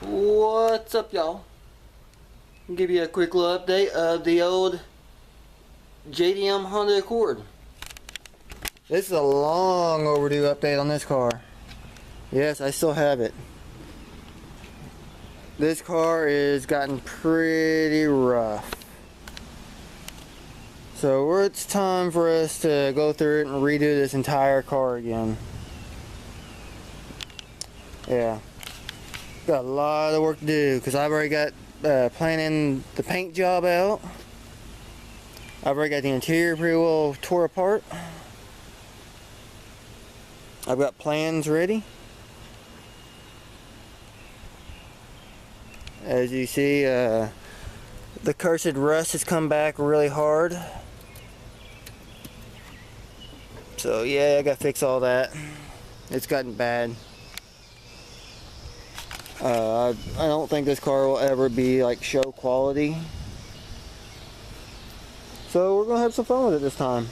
What's up, y'all? I'll give you a quick little update of the old JDM Honda Accord. This is a long overdue update on this car. Yes, I still have it. This car is gotten pretty rough. So it's time for us to go through it and redo this entire car again. Yeah. Got a lot of work to do because I've already got planning the paint job out. I've already got the interior pretty well tore apart. I've got plans ready. As you see, the cursed rust has come back really hard. So yeah, I gotta fix all that. It's gotten bad. I don't think this car will ever be like show quality. So we're gonna have some fun with it this time.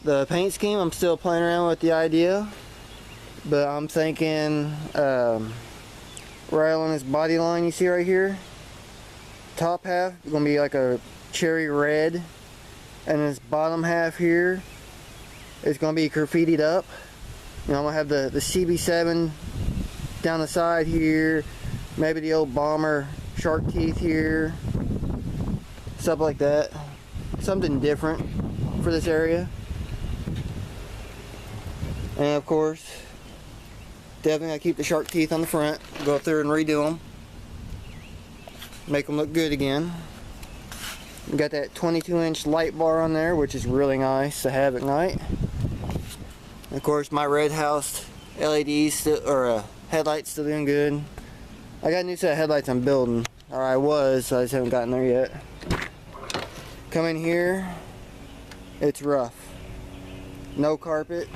The paint scheme, I'm still playing around with the idea, but I'm thinking right on this body line you see right here, top half is gonna be like a cherry red, and this bottom half here is gonna be graffitied up. You know, I'm gonna have the CB7 down the side here, maybe the old bomber shark teeth here, stuff like that. Something different for this area. And of course, definitely gotta keep the shark teeth on the front, go through and redo them, make them look good again. Got that 22-inch light bar on there, which is really nice to have at night. And of course, my red house LEDs still, or headlights still doing good. I got a new set of headlights I'm building, or I was, so I just haven't gotten there yet. Come in here, it's rough. No carpet.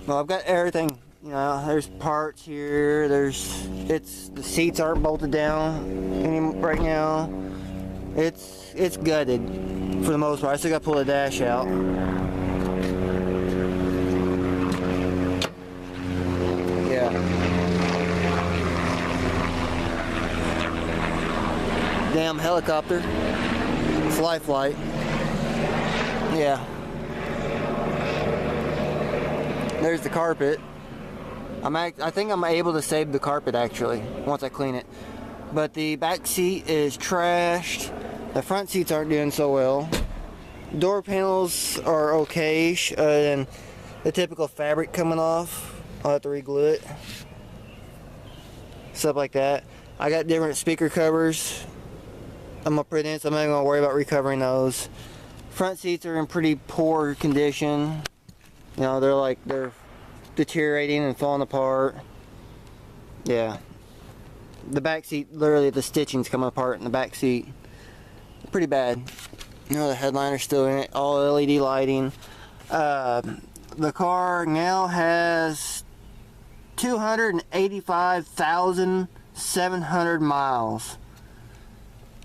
Well, I've got everything. You know, there's parts here. The seats aren't bolted down right now. It's gutted for the most part. I still got to pull the dash out. Yeah. Damn helicopter. It's lifelike. Yeah. There's the carpet. I think I'm able to save the carpet actually once I clean it. But the back seat is trashed. The front seats aren't doing so well. Door panels are okay, and the typical fabric coming off. I'll have to reglue it. Stuff like that. I got different speaker covers I'm gonna put in, so I'm not gonna worry about recovering those. Front seats are in pretty poor condition. You know, they're deteriorating and falling apart. Yeah. The back seat, literally the stitching's coming apart in the back seat. Pretty bad. You know, the headliner's still in it, all LED lighting. The car now has 285,700 miles.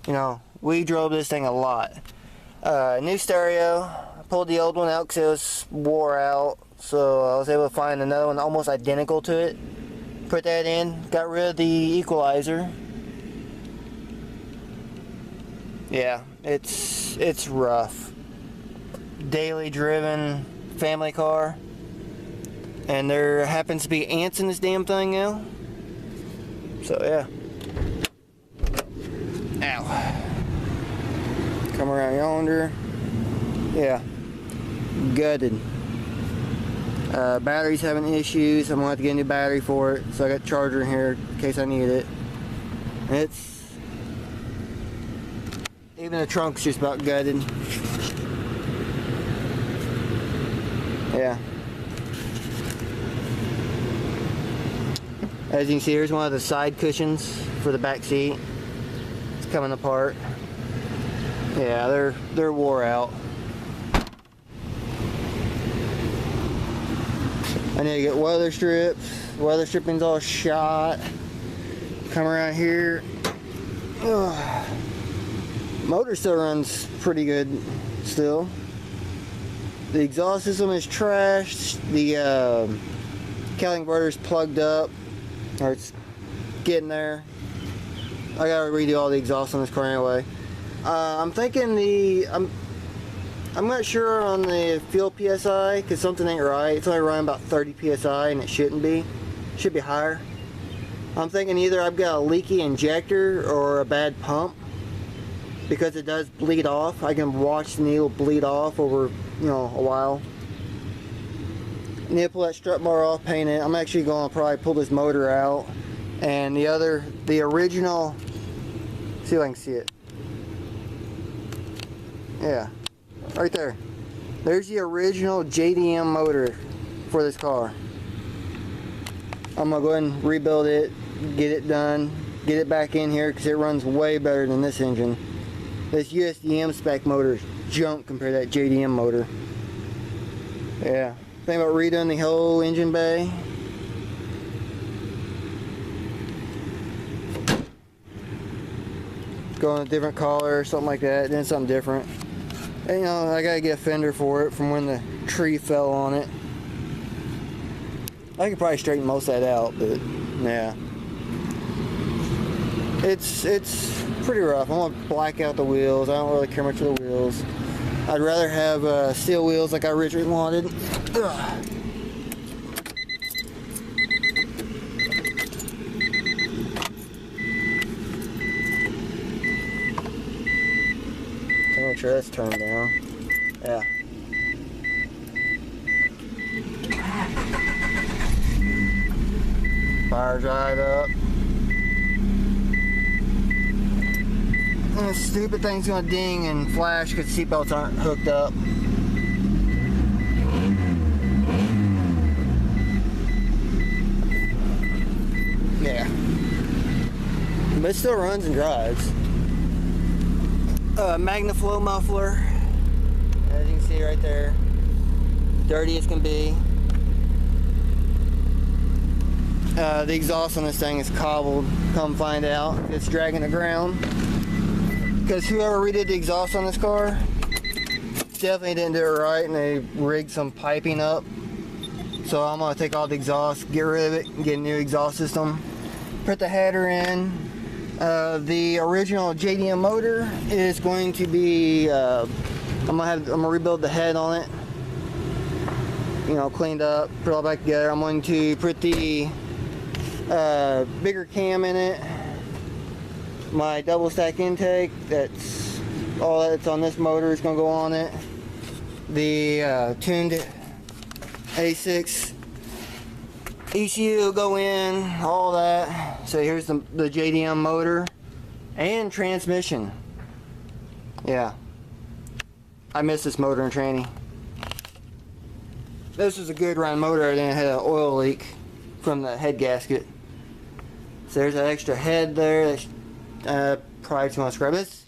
You know, we drove this thing a lot. New stereo. I pulled the old one out because it was wore out. So I was able to find another one almost identical to it. Put that in. Got rid of the equalizer. Yeah, it's rough. Daily driven family car. And there happens to be ants in this damn thing now. So yeah. Ow. Come around yonder. Yeah. Gutted. Battery's having issues. I'm gonna have to get a new battery for it. So I got a charger in here in case I need it. And even the trunk's just about gutted. Yeah. As you can see, here's one of the side cushions for the back seat. It's coming apart. Yeah, they're wore out. I need to get weather strips. Weather stripping's all shot. Come around here. Ugh. Motor still runs pretty good still. The exhaust system is trashed. The Cowling inverter's plugged up, or it's getting there. I gotta redo all the exhaust on this car anyway. I'm thinking I'm not sure on the fuel PSI because something ain't right. It's only running about 30 PSI and it shouldn't be. It should be higher. I'm thinking either I've got a leaky injector or a bad pump because it does bleed off. I can watch the needle bleed off over, you know, a while. I need to pull that strut bar off, paint it. I'm actually going to probably pull this motor out. And the original, see if I can see it. Yeah, right there. There's the original JDM motor for this car. I'm going to go ahead and rebuild it, get it done, get it back in here because it runs way better than this engine. This USDM spec motor is junk compared to that JDM motor. Yeah, think about redoing the whole engine bay. Going a different color or something like that, then something different. And, you know, I gotta get a fender for it from when the tree fell on it. I could probably straighten most of that out, but yeah. It's pretty rough. I want to black out the wheels. I don't really care much for the wheels. I'd rather have steel wheels like I originally wanted. Ugh. Make sure that's turned down. Yeah. Fire drive up. And this stupid thing's gonna ding and flash because seatbelts aren't hooked up. Yeah. But it still runs and drives. Magnaflow muffler, as you can see right there, dirty as can be. The exhaust on this thing is cobbled, come find out. It's dragging the ground because whoever redid the exhaust on this car definitely didn't do it right, and they rigged some piping up. So I'm going to take all the exhaust, get rid of it, and get a new exhaust system, put the header in. The original JDM motor is going to be, I'm gonna rebuild the head on it, you know, cleaned up, put it all back together. I'm going to put the bigger cam in it, my double stack intake, that's all that's on this motor is going to go on it, the tuned A6 ECU will go in, all that. So here's the JDM motor and transmission. Yeah, I miss this motor and tranny. This was a good run motor, then it had an oil leak from the head gasket. So there's that extra head there. That's probably too much scrap. This,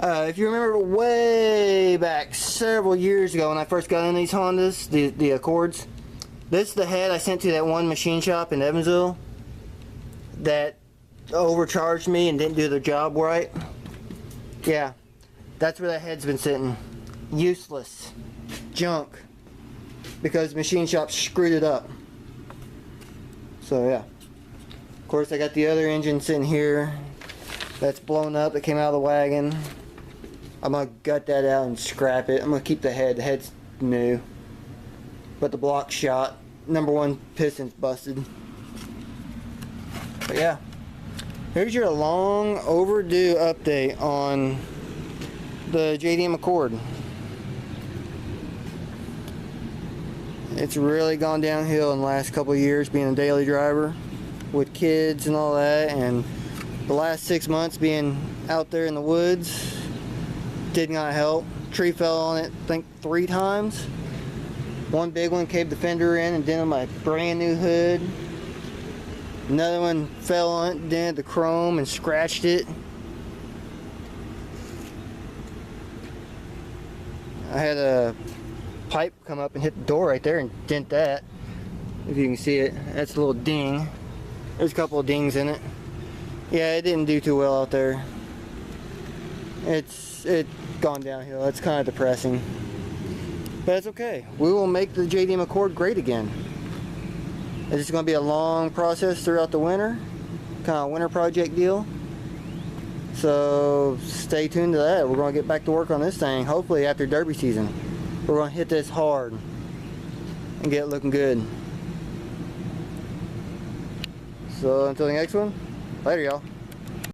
if you remember way back several years ago when I first got in these Hondas, the Accords, this is the head I sent to that one machine shop in Evansville that overcharged me and didn't do the job right. Yeah, that's where that head's been sitting. Useless. Junk. Because the machine shop screwed it up. So yeah. Of course I got the other engine sitting here that's blown up, that came out of the wagon. I'm going to gut that out and scrap it. I'm going to keep the head. The head's new. But the block's shot. Number one piston's busted. But yeah, here's your long overdue update on the JDM Accord. It's really gone downhill in the last couple of years being a daily driver with kids and all that, and the last 6 months being out there in the woods did not help. Tree fell on it, I think 3 times. One big one caved the fender in and dented my brand new hood. Another one fell on it, dented the chrome and scratched it. I had a pipe come up and hit the door right there and dent that. If you can see it, that's a little ding. There's a couple of dings in it. Yeah, it didn't do too well out there. It's gone downhill. It's kind of depressing. But it's okay. We will make the JDM Accord great again. It's just going to be a long process throughout the winter, kind of a winter project deal. So stay tuned to that. We're going to get back to work on this thing, hopefully after Derby season. We're going to hit this hard and get it looking good. So until the next one, later y'all.